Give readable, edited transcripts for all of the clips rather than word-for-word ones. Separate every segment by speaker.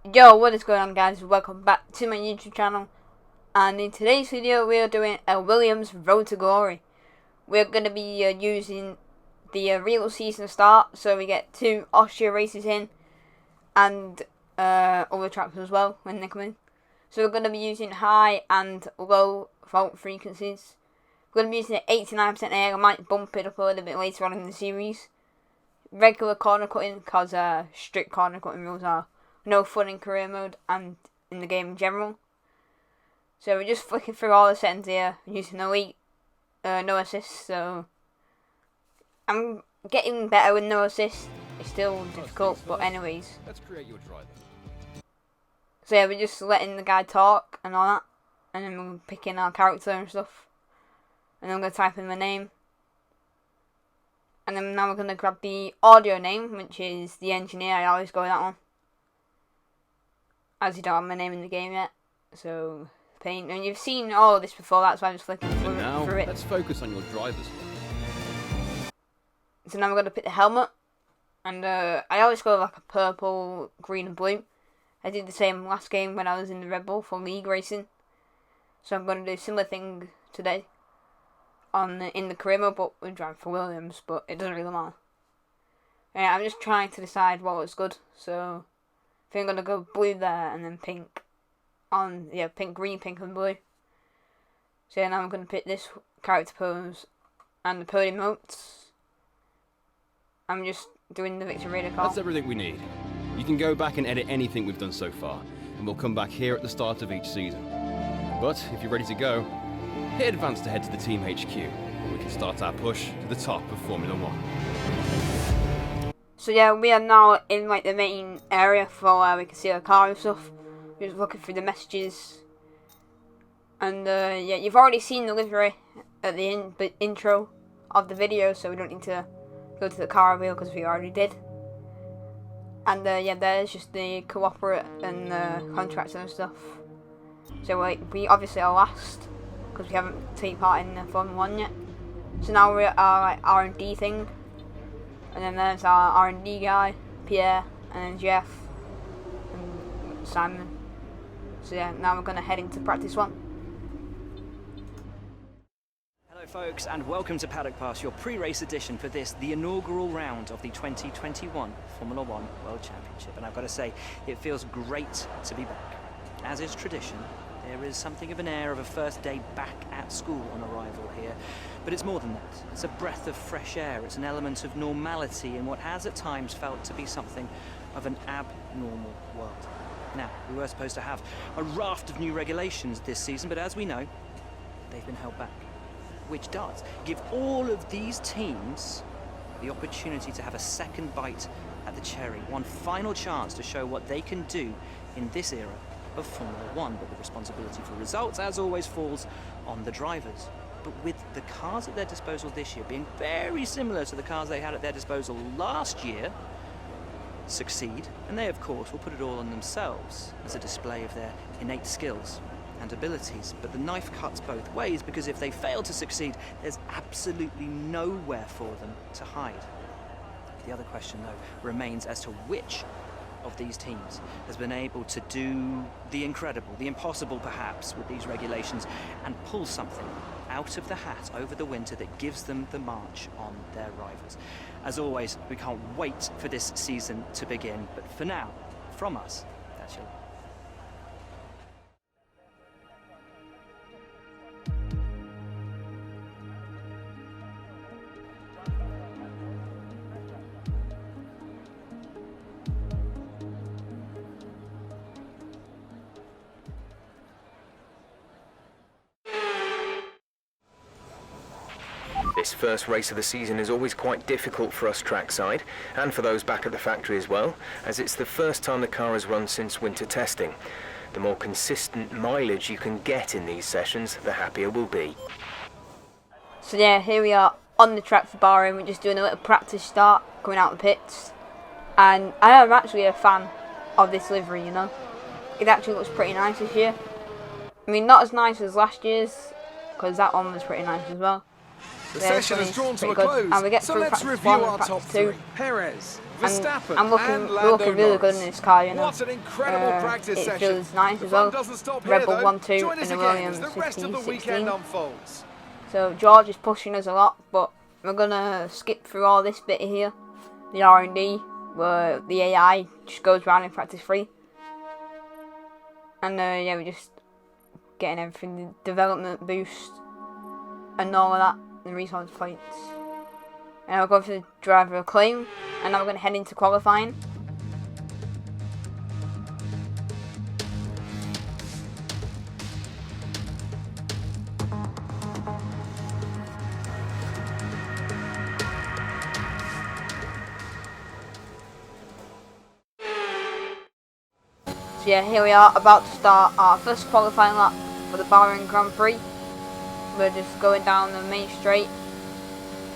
Speaker 1: Yo, what is going on, guys? Welcome back to my YouTube channel, and in today's video we are doing a Williams Road to Glory. We're going to be using the real season start, so we get 2 Austria races in, and other tracks as well when they come in. So we're going to be using high and low fault frequencies. We're going to be using 89% air. I might bump it up a little bit later on in the series. Regular corner cutting, because strict corner cutting rules are no fun in career mode and in the game in general. So we're just flicking through all the settings here, using elite, no assist. So I'm getting better with no assist. It's still difficult, but anyways.
Speaker 2: Let's create your driver.
Speaker 1: So yeah, we're just letting the guy talk and all that, and then we're picking our character and stuff. And then I'm gonna type in my name. And then now we're gonna grab the audio name, which is the engineer. I always go with that one, as you don't have my name in the game yet. So paint, and you've seen all of this before. That's why I'm just flicking through it.
Speaker 2: Let's focus on your drivers.
Speaker 1: So now we're gonna pick the helmet, and I always go with like a purple, green, and blue. I did the same last game when I was in the Red Bull for league racing. So I'm gonna do a similar thing today in the career mode, but we're driving for Williams, but it doesn't really matter. Yeah, I'm just trying to decide what was good. So I think I'm gonna go blue there, and then pink on, pink, green, pink, and blue. So now I'm gonna pick this character pose and the podium notes. I'm just doing the victory radar call.
Speaker 2: That's everything we need. You can go back and edit anything we've done so far, and we'll come back here at the start of each season. But if you're ready to go, hit advance to head to the team HQ, where we can start our push to the top of Formula 1.
Speaker 1: So yeah, we are now in like the main area for where we can see our car and stuff. We're just looking through the messages. And yeah, you've already seen the livery at the intro of the video, so we don't need to go to the car reveal because we already did. And yeah, there's just the cooperate and contracts and stuff. So we obviously are last because we haven't taken part in Formula 1 yet. So now we're at our R&D thing. And then there's our R&D guy, Pierre, and then Jeff, and Simon. So yeah, now we're going to head into practice 1.
Speaker 3: Hello folks, and welcome to Paddock Pass, your pre-race edition for this, the inaugural round of the 2021 Formula 1 World Championship. And I've got to say, it feels great to be back. As is tradition, there is something of an air of a first day back at school on arrival here. But it's more than that. It's a breath of fresh air. It's an element of normality in what has at times felt to be something of an abnormal world. Now, we were supposed to have a raft of new regulations this season, but as we know, they've been held back. Which does give all of these teams the opportunity to have a second bite at the cherry. One final chance to show what they can do in this era of Formula 1, but the responsibility for results, as always, falls on the drivers. But with the cars at their disposal this year being very similar to the cars they had at their disposal last year, succeed, and they of course will put it all on themselves as a display of their innate skills and abilities. But the knife cuts both ways, because if they fail to succeed, there's absolutely nowhere for them to hide. The other question though remains as to which of these teams has been able to do the incredible, the impossible perhaps, with these regulations, and pull something out of the hat over the winter that gives them the march on their rivals. As always, we can't wait for this season to begin, but for now, from us, that's your...
Speaker 4: This first race of the season is always quite difficult for us trackside, and for those back at the factory as well, as it's the first time the car has run since winter testing. The more consistent mileage you can get in these sessions, the happier we'll be.
Speaker 1: So yeah, here we are on the track for Bahrain. We're just doing a little practice start, coming out of the pits. And I am actually a fan of this livery, you know. It actually looks pretty nice this year. I mean, not as nice as last year's, because that one was pretty nice as well.
Speaker 5: The
Speaker 1: Yeah,
Speaker 5: session has drawn to a
Speaker 1: pretty good.
Speaker 5: close,
Speaker 1: And we get
Speaker 5: so
Speaker 1: through
Speaker 5: let's
Speaker 1: practice
Speaker 5: review
Speaker 1: 1 and
Speaker 5: our top
Speaker 1: practice
Speaker 5: 3.
Speaker 1: 2.
Speaker 5: Perez,
Speaker 1: And
Speaker 5: Verstappen,
Speaker 1: I'm looking
Speaker 5: and Lando
Speaker 1: really good
Speaker 5: Norris.
Speaker 1: in this car, you know.
Speaker 5: What an incredible practice
Speaker 1: It
Speaker 5: session.
Speaker 1: feels nice
Speaker 5: The
Speaker 1: as well.
Speaker 5: fun doesn't stop
Speaker 1: Red
Speaker 5: here,
Speaker 1: Bull
Speaker 5: though.
Speaker 1: 1-2
Speaker 5: Join
Speaker 1: and
Speaker 5: us
Speaker 1: the
Speaker 5: again
Speaker 1: Williams
Speaker 5: as the rest of the
Speaker 1: 15-16.
Speaker 5: weekend unfolds.
Speaker 1: So George is pushing us a lot, but we're gonna skip through all this bit here. The R&D, where the AI just goes around in practice 3. And yeah, we're just getting everything, the development boost and all of that, and resource points. And I'll go for the driver acclaim, and now we're going to head into qualifying. So yeah, here we are about to start our first qualifying lap for the Bahrain Grand Prix. We're just going down the main straight,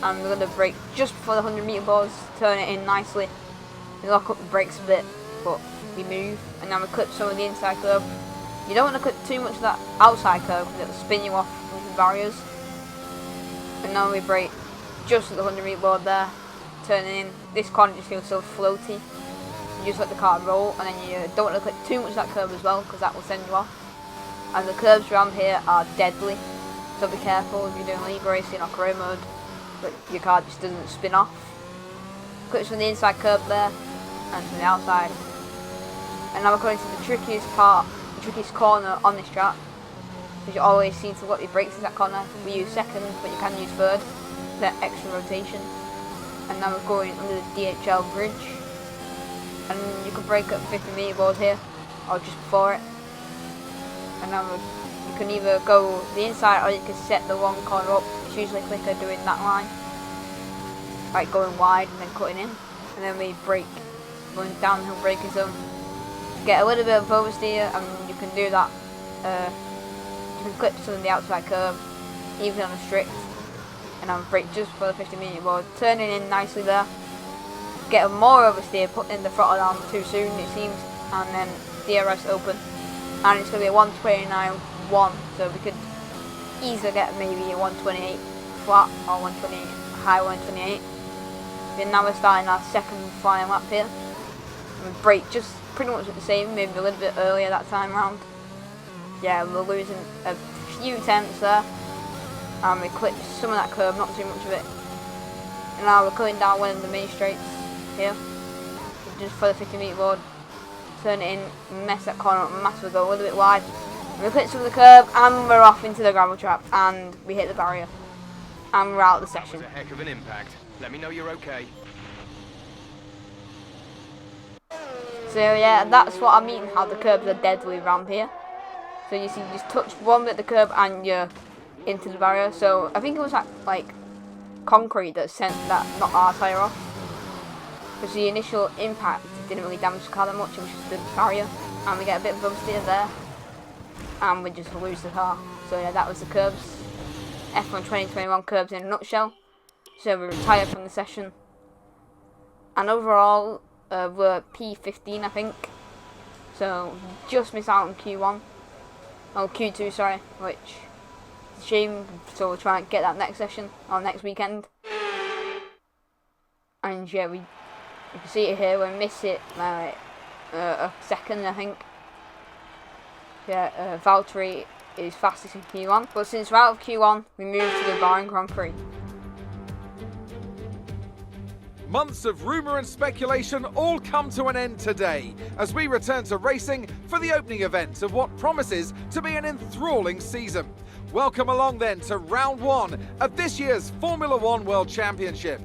Speaker 1: and we're going to brake just before the 100-meter boards, turn it in nicely. We lock up the brakes a bit, but we move, and now we clip some of the inside curb. You don't want to clip too much of that outside curb because it'll spin you off into the barriers. And now we brake just at the 100-meter board there, turning in. This corner just feels so floaty. You just let the car roll, and then you don't want to clip too much of that curb as well because that will send you off. And the curbs around here are deadly, so be careful if you're doing league racing or career mode, but your car just doesn't spin off. Clips from the inside curb there, and from the outside. And now we're going to the trickiest part, the trickiest corner on this track, because you always seem to lock your brakes in that corner. We use second, but you can use third for that extra rotation. And now we're going under the DHL bridge, and you can brake at 50-meter board here, or just before it. And now you can either go the inside, or you can set the one corner up. It's usually quicker doing that line, like going wide and then cutting in. And then we brake, going downhill braking zone. Get a little bit of oversteer, and you can do that. You can clip some of the outside curb, even on a strict. And I'll brake just for the 50-meter board, turning in nicely there. Get a more oversteer, putting the throttle down too soon it seems, and then DRS open. And it's going to be a 129.1, so we could easily get maybe a 128 flat or 128 high 128. And now we're starting our second flying lap here. We brake just pretty much at the same, maybe a little bit earlier that time round. Yeah, we're losing a few tenths there. And we clipped some of that curb, not too much of it. And now we're coming down one of the main straights here, just for the 50-meter board. Turn it in, mess that corner up massively, go a little bit wide. And we clip some of the curb, and we're off into the gravel trap, and we hit the barrier. And we're out of the session.
Speaker 4: That was a heck of an impact. Let me know you're okay.
Speaker 1: So yeah, that's what I mean, how the curbs are deadly around here. So you see, you just touch one bit of the curb and you're into the barrier. So I think it was like concrete that sent that, knocked our tyre off. Because the initial impact didn't really damage the car that much, it was just the barrier. And we get a bit of oversteer there. And we just lose the car. So yeah, that was the curbs. F1 2021 curbs in a nutshell. So we retired from the session. And overall, we're P15 I think. So just missed out on Q1. Oh, Q2, sorry, which is a shame. So we'll try and get that next session, or next weekend. And yeah, you can see it here, we miss it by a second I think. Yeah, Valtteri is fastest in Q1, but since we're out of Q1, we move to the Bahrain Grand Prix.
Speaker 5: Months of rumour and speculation all come to an end today as we return to racing for the opening event of what promises to be an enthralling season. Welcome along then to round one of this year's Formula One World Championship.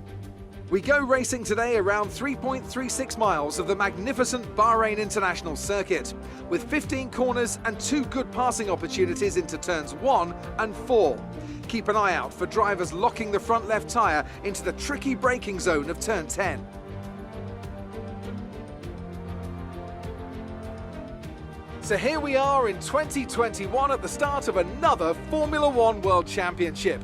Speaker 5: We go racing today around 3.36 miles of the magnificent Bahrain International Circuit, with 15 corners and 2 good passing opportunities into turns 1 and 4. Keep an eye out for drivers locking the front left tyre into the tricky braking zone of turn 10. So here we are in 2021 at the start of another Formula One World Championship.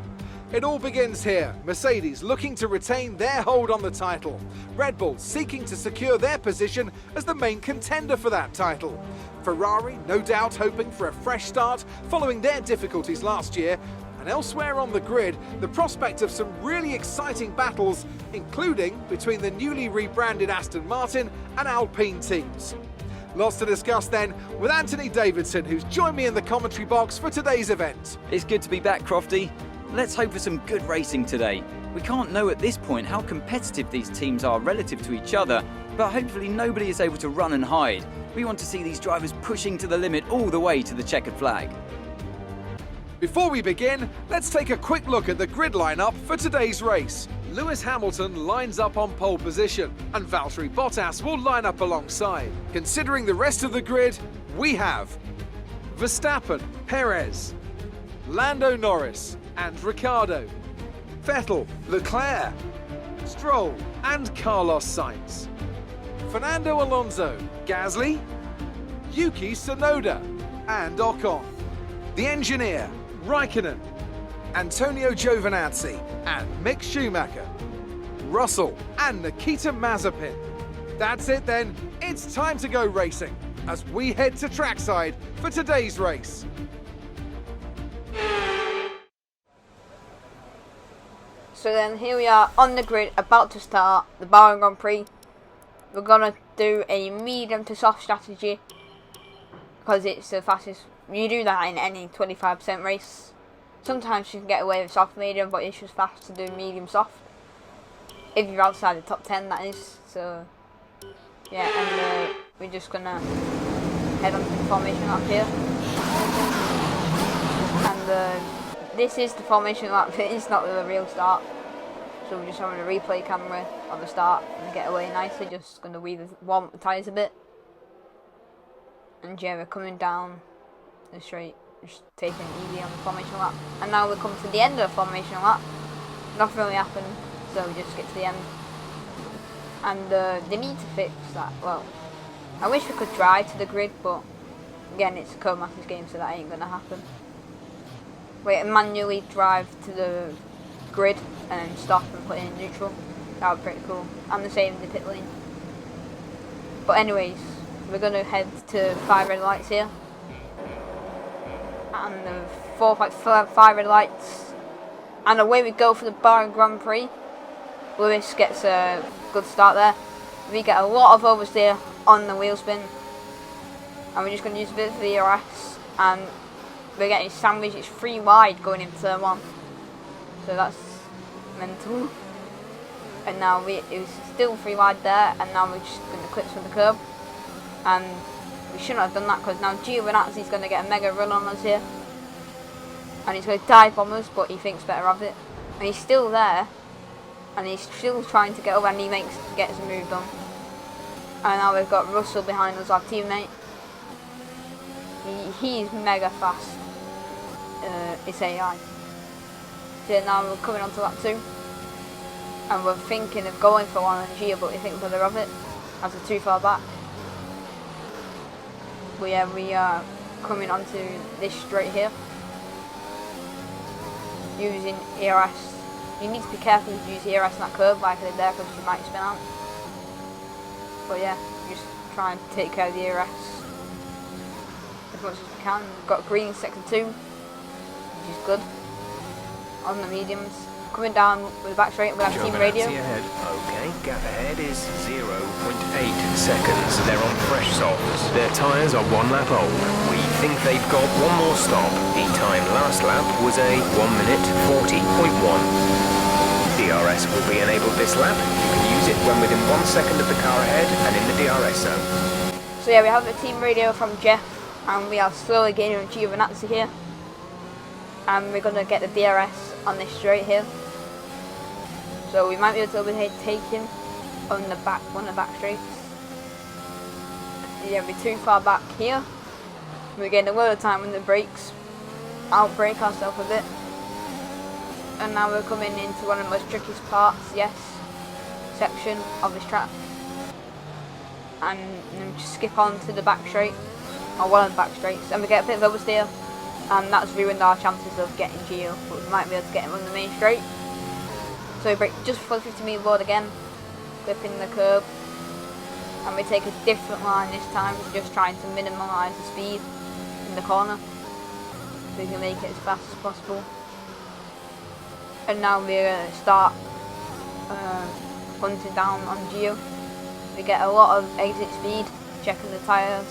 Speaker 5: It all begins here, Mercedes looking to retain their hold on the title, Red Bull seeking to secure their position as the main contender for that title, Ferrari no doubt hoping for a fresh start following their difficulties last year, And elsewhere on the grid, the prospect of some really exciting battles, including between the newly rebranded Aston Martin and Alpine teams. Lots to discuss then with Anthony Davidson, who's joined me in the commentary box for today's event.
Speaker 6: It's good to be back, Crofty. Let's hope for some good racing today. We can't know at this point how competitive these teams are relative to each other, but hopefully nobody is able to run and hide. We want to see these drivers pushing to the limit all the way to the checkered flag.
Speaker 5: Before we begin, let's take a quick look at the grid lineup for today's race. Lewis Hamilton lines up on pole position, and Valtteri Bottas will line up alongside. Considering the rest of the grid, we have Verstappen, Perez, Lando Norris and Ricciardo, Vettel, Leclerc, Stroll and Carlos Sainz, Fernando Alonso, Gasly, Yuki Tsunoda and Ocon, the engineer, Raikkonen, Antonio Giovinazzi and Mick Schumacher, Russell and Nikita Mazepin. That's it then, it's time to go racing as we head to trackside for today's race.
Speaker 1: So then here we are on the grid, about to start the Bahrain Grand Prix. We're gonna do a medium to soft strategy because it's the fastest. You do that in any 25% race. Sometimes you can get away with soft medium, but it's just fast to do medium soft. If you're outside the top 10, that is. So yeah, and we're just gonna head on to the formation lap here. And this is the formation lap, it's not the real start. So we're just having a replay camera of the start and get away nicely, just going to warm up the tyres a bit. And yeah, we're coming down the straight, just taking it easy on the formation lap. And now we come to the end of the formation lap. Nothing really happened, so we just get to the end. And they need to fix that. Well, I wish we could drive to the grid, but again, it's a Codemasters game, so that ain't going to happen. We manually drive to the grid and then stop and put it in neutral. That would be pretty cool. And the same in the pit lane. But anyways, we're going to head to 5 red lights here. And the 5 red lights. And away we go for the Bahrain Grand Prix. Lewis gets a good start there. We get a lot of oversteer on the wheel spin. And we're just going to use a bit of the ERS. And we're getting sandwiched. It's 3 wide going into turn 1. So that's mental. And now it was still 3 wide there, and now we're just going to clips from the curb. And we shouldn't have done that because now Giovinazzi's going to get a mega run on us here. And he's going to dive bomb us, but he thinks better of it. And he's still there, and he's still trying to get over, and he gets a move done. And now we've got Russell behind us, our teammate. He's mega fast. It's AI. So now we're coming on to lap 2. And we're thinking of going for one on Gio, but we think better of it as we're too far back. But yeah, we are coming onto this straight here. Using ERS. You need to be careful to use ERS in that curve like I did there because you might spin out. But yeah, just try and take care of the ERS as much as we can. We've got green sector 2, which is good. On the mediums. Coming down with the back straight, we'll have team radio.
Speaker 4: Ahead. Okay, gap ahead is 0.8 seconds. They're on fresh softs. Their tyres are 1 lap old. We think they've got 1 more stop. The time last lap was a 1 minute 40.1. DRS will be enabled this lap. You can use it when within 1 second of the car ahead and in the DRS zone.
Speaker 1: So yeah, we have the team radio from Jeff, and we are slowly gaining on Giovinazzi here. And we're going to get the DRS on this straight here. So we might be able to overtake him on the back, one of the back straights. Yeah, we're too far back here. We're getting a lot of time on the brakes. Outbrake ourselves a bit. And now we're coming into one of the most trickiest parts, yes, section of this track. And then just skip on to the back straight, or one of the back straights, and we get a bit of oversteer. And that's ruined our chances of getting Gio, but we might be able to get him on the main straight. So we brake just before the 50 metre board again, clipping the curb, and we take a different line this time, just trying to minimise the speed in the corner, so we can make it as fast as possible. And now we're going to start hunting down on Gio. We get a lot of exit speed, checking the tyres,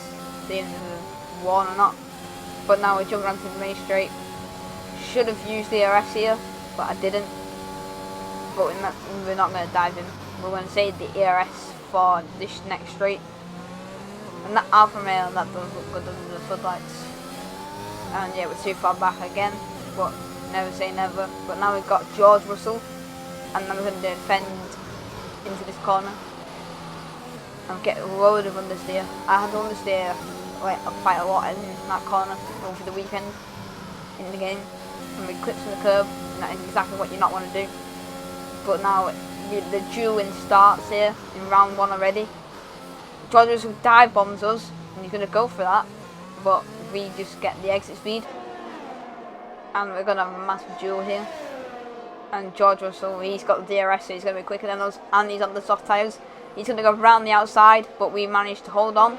Speaker 1: seeing if they're worn or not. But now we're jumping onto the main straight. Should have used the RS here, but I didn't. But we're not going to dive in. We're going to save the ERS for this next straight. And that Alfa Romeo, that does look good under the floodlights. And yeah, we're too far back again, but never say never. But now we've got George Russell, and I'm going to defend into this corner and get a load of understeer. I had to understeer quite a lot in that corner over the weekend in the game, and we clips in the curb, and that is exactly what you not want to do. But now the dueling starts here in round 1 already. George Russell dive bombs us, and he's going to go for that, but we just get the exit speed, and we're going to have a massive duel here. And George Russell, he's got the DRS, so he's going to be quicker than us, and he's on the soft tyres. He's going to go round the outside, but we managed to hold on.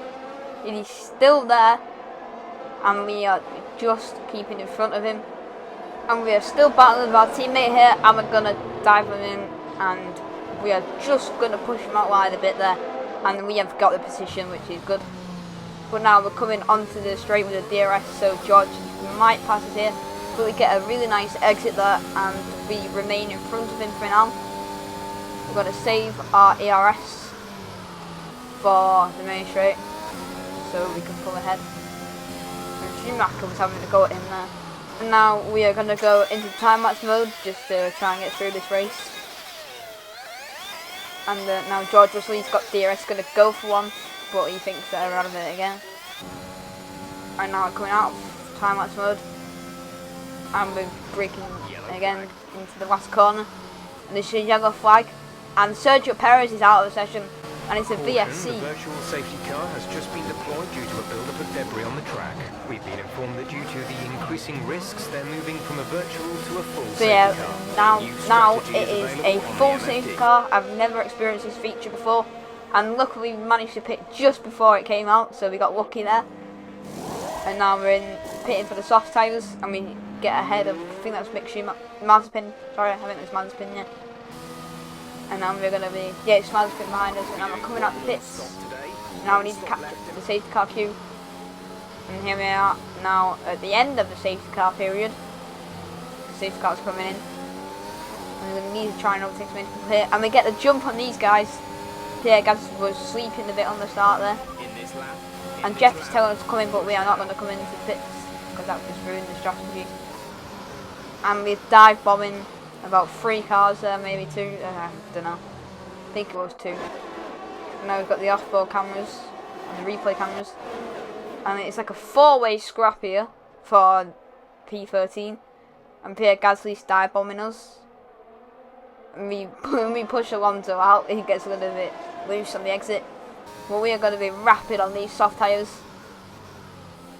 Speaker 1: He's still there, and we are just keeping in front of him. And we are still battling with our teammate here, and we're going to dive him in, and we are just going to push him out wide a bit there. And we have got the position, which is good. But now we're coming onto the straight with the DRS, so George might pass us here. But we get a really nice exit there, and we remain in front of him for now. We're going to save our ERS for the main straight, so we can pull ahead. And Schumacher was having to go at him there. And now we are going to go into time lapse mode, just to try and get through this race. And now George Russell, he's got DRS, going to go for one, but he thinks that we're out of it again. And now we're coming out of time lapse mode, and we're braking again into the last corner. And this is a yellow flag, and Sergio Perez is out of the session, and it's a VSC.
Speaker 4: The virtual safety car has just been deployed due to a build-up of debris on the track. We've been informed that due to the increasing risks, they're moving from a virtual to a full safety car.
Speaker 1: Now it is a full safety car. I've never experienced this feature before, and luckily we managed to pit just before it came out, so we got lucky there. And now we're in pitting for the soft tyres, and we get ahead of, I think that's Mick Schumacher, Mazepin. Sorry, I think it's Mazepin, yeah. And now we're going to be, yeah, it's Mazepin behind us, and now we're coming out the pits. Now we need to capture the safety car queue. And here we are now at the end of the safety car period. The safety car's coming in. And we're going to need to try and overtake some people here. And we get the jump on these guys. Pierre Gasly was sleeping a bit on the start there. And Jeff is telling us to come in, but we are not going to come into the pits, because that would just ruin the strategy. And we're dive bombing about 3 cars there, maybe 2, I don't know. I think it was 2. And now we've got the off-board cameras and the replay cameras. And it's like a 4-way scrap here for P13. And Pierre Gasly's dive bombing us. And we push Alonso out, he gets a little bit loose on the exit. But we are going to be rapid on these soft tyres,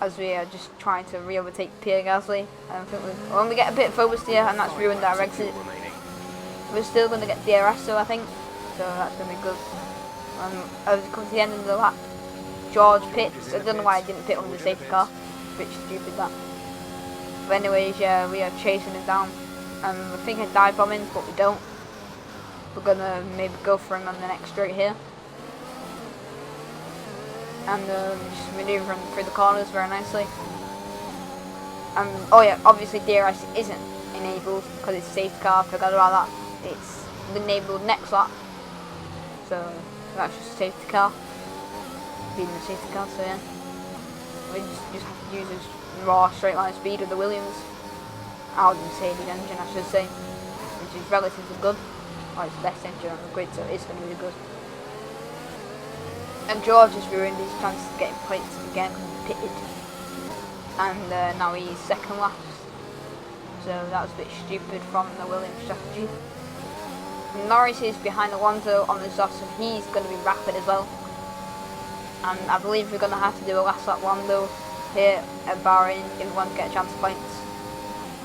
Speaker 1: as we are just trying to re-overtake Pierre Gasly. And I think when we get a bit focused here, and that's ruined our exit. We're still going to get DRS though, I think, so that's going to be good. As we come to the end of the lap, George pits. I don't know why I didn't pit on the safety car, a bit stupid that. But anyways, yeah, we are chasing him down. We're thinking dive bombing, but we don't. We're going to maybe go for him on the next straight here. And just manoeuvring through the corners very nicely. Oh yeah, obviously DRS isn't enabled because it's a safety car. I forgot about that. It's enabled next lap, so that's just a safety car. Being the safety car, so yeah. We just have to use this raw straight line speed of the Williams. Our Mercedes engine, I should say, which is relatively good. Well, it's the best engine on the grid, so it's going to be good. And George has ruined his chances of getting points again because he pitted. And now he's second last. So that was a bit stupid from the Williams strategy. And Norris is behind Alonso on the soft, so he's going to be rapid as well. And I believe we're going to have to do a last lap Lando here at Bahrain if we want to get a chance of points.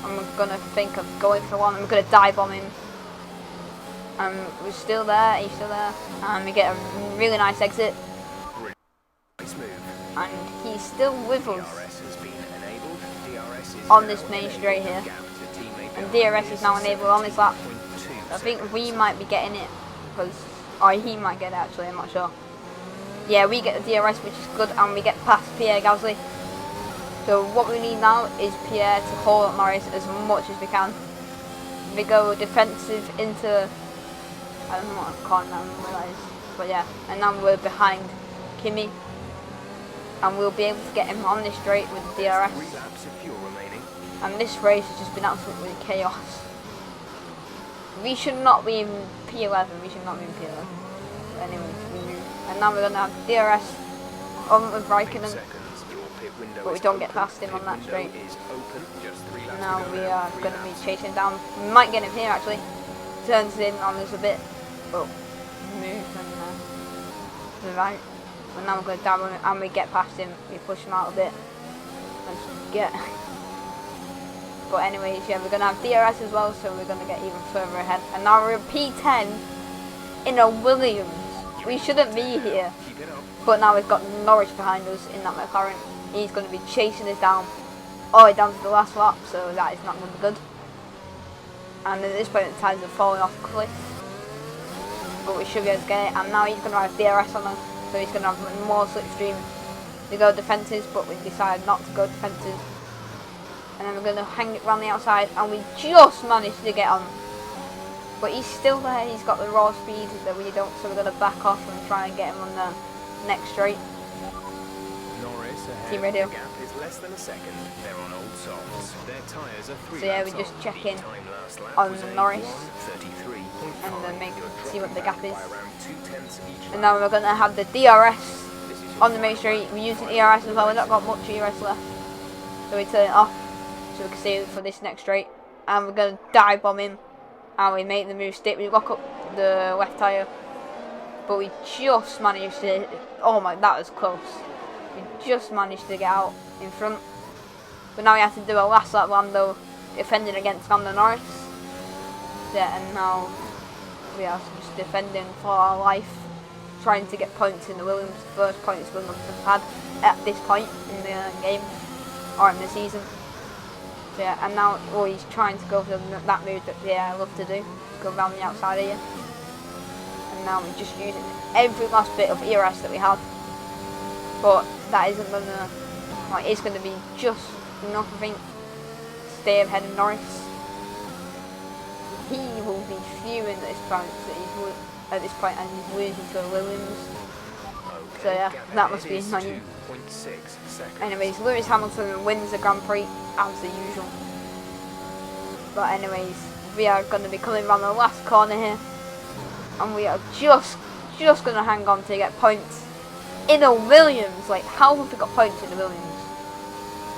Speaker 1: I'm going to think of going for one. I'm going to dive bomb him. We're still there, he's still there. And we get a really nice exit. And he's still with us on this main straight here. and DRS is now enabled on this lap. I think we might be getting it, or he might get it actually, I'm not sure. Yeah, we get the DRS, which is good, and we get past Pierre Gasly. So what we need now is Pierre to hold up Norris as much as we can. We go defensive into, I don't know what I'm calling that, I don't realise. But yeah, and now we're behind Kimi, and we'll be able to get him on this straight with the DRS. And this race has just been absolutely chaos. We should not be in P11, we should not be in P11. But anyway, we move. And now we're going to have DRS on with Raikkonen, but we don't get past him on that straight. Now we are going to be chasing down. We might get him here actually. Turns in on us a bit, but move and to the right. And now we're going to down him, and we get past him. We push him out a bit. Let's get. But anyways, yeah, we're going to have DRS as well, so we're going to get even further ahead. And now we're in P10 in a Williams. We shouldn't be here. But now we've got Norris behind us in that McLaren. He's going to be chasing us down all the way down to the last lap, so that is not going to be good. And at this point the tyres are falling off the cliff. But we should be able to get it. And now he's going to have DRS on us, so he's going to have more slipstream. We go defences, but we decided not to go defences. And then we're going to hang it around the outside, and we just managed to get on. But he's still there, he's got the raw speed that we don't, so we're going to back off and try and get him on the next straight. Team radio. So yeah, we just check in on Norris and then see what the gap is. And now we're going to have the DRS on the main straight. We're using ERS as well, we've not got much ERS left. So we turn it off so we can see it for this next straight. And we're going to dive bomb him. And we make the move stick. We lock up the left tyre. But we just managed to, oh my, that was close. We just managed to get out in front. But now we have to do a last lap Lando, defending against Lando Norris. Yeah, and now we are just defending for our life, trying to get points in the Williams. First points Williams have had at this point in the game, or in the season. So yeah, and now he's trying to go for that move that I love to do, go around the outside here. And now we're just using every last bit of ERS that we have. But that isn't gonna, like, it's gonna be just enough, I think, to stay ahead of Norris. He will be fuming at this point, and he's losing to Williams. So yeah, that must be annoying. Anyways, Lewis Hamilton wins the Grand Prix as the usual. But anyways, we are going to be coming around the last corner here, and we are just going to hang on to get points in a Williams. Like, how have we got points in the Williams?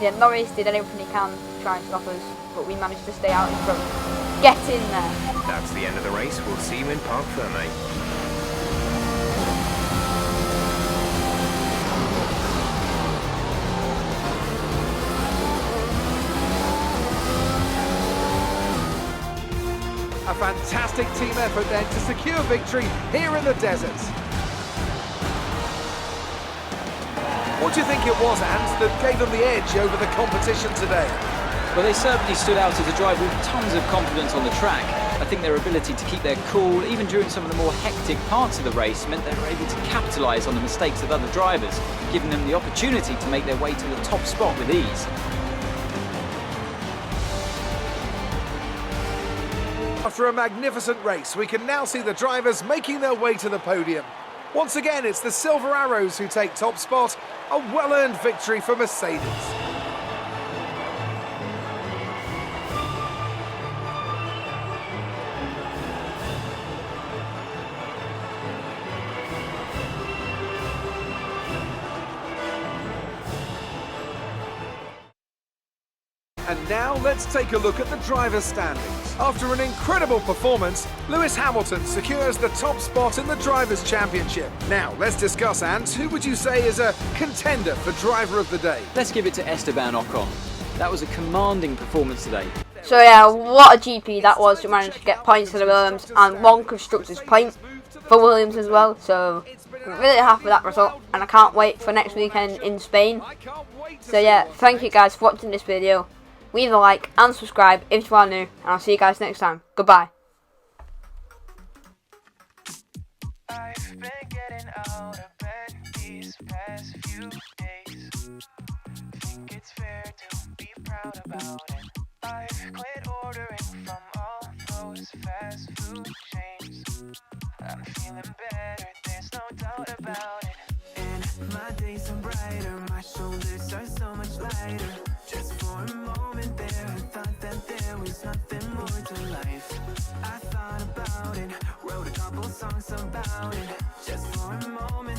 Speaker 1: Yeah, Norris did everything he can to try and stop us, but we managed to stay out in front. Get in there.
Speaker 4: That's the end of the race. We'll see you in Parc Fermé.
Speaker 5: A fantastic team effort then to secure victory here in the desert. What do you think it was, Ant, that gave them the edge over the competition today?
Speaker 6: Well, they certainly stood out as a driver with tons of confidence on the track. I think their ability to keep their cool, even during some of the more hectic parts of the race, meant they were able to capitalise on the mistakes of other drivers, giving them the opportunity to make their way to the top spot with ease.
Speaker 5: After a magnificent race, we can now see the drivers making their way to the podium. Once again, it's the Silver Arrows who take top spot, a well-earned victory for Mercedes. And now let's take a look at the driver's standings. After an incredible performance, Lewis Hamilton secures the top spot in the Drivers' Championship. Now let's discuss, Ant, who would you say is a contender for Driver of the Day?
Speaker 6: Let's give it to Esteban Ocon. That was a commanding performance today.
Speaker 1: So yeah, what a GP that was to manage to get points for the Williams, and one constructor's point for Williams as well. So I'm really happy with that result, and I can't wait for next weekend in Spain. So yeah, thank you guys for watching this video. leave a like and subscribe if you are new, and I'll see you guys next time. Goodbye.
Speaker 7: I've been getting out of bed these past few days. Think it's fair to be proud about it. I've quit ordering from all those fast food chains. I'm feeling better, there's no doubt about it. And my days are brighter, my shoulders are so much lighter. Just for a moment there, I thought that there was nothing more to life. I thought about it, wrote a couple songs about it. Just for a moment